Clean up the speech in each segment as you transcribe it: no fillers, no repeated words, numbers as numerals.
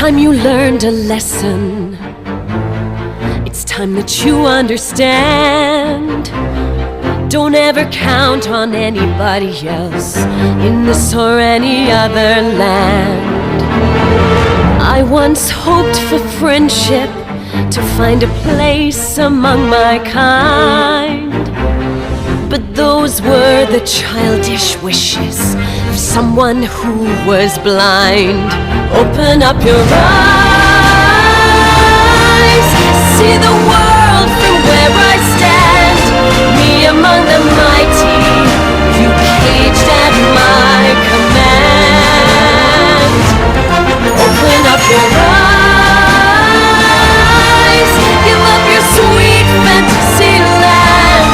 time you learned a lesson. It's time that you understand. Don't ever count on anybody else in this or any other land. I once hoped for friendship, to find a place among my kind, but those were the childish wishes of someone who was blind. Open up your eyes, see the world from where I stand. Me among the mighty, you caged at my command. Open up your eyes, give up your sweet fantasy land.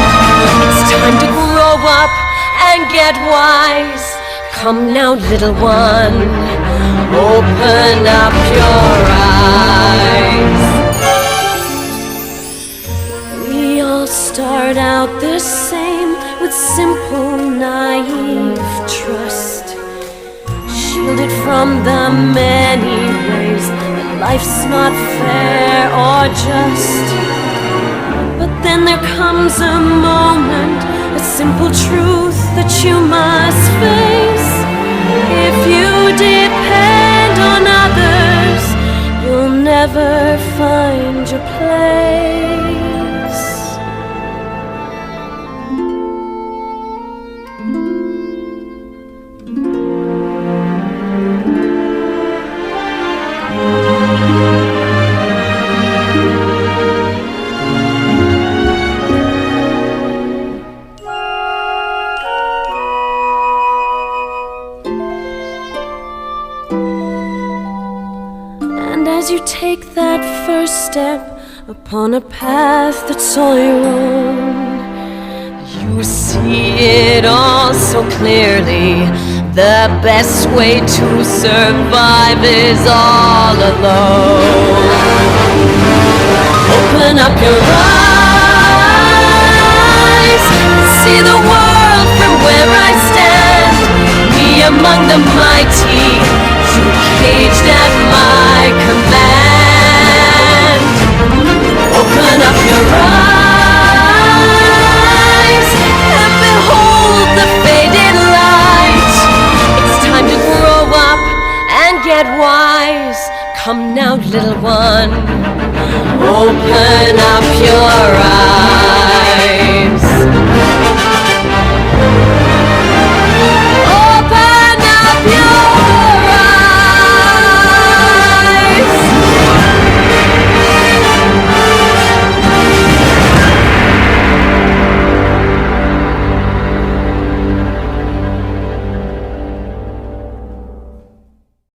It's time to grow up and get wise. Come now, little one, open up your eyes. We all start out the same, with simple, naive trust, shielded from the many ways that life's not fair or just. But then there comes a moment, a simple truth that you must face. If you depend on others, you'll never find your place. As you take that first step upon a path that's all your own, you see it all so clearly. The best way to survive is all alone. Open up your eyes, see the world from where I stand. Me among the mighty,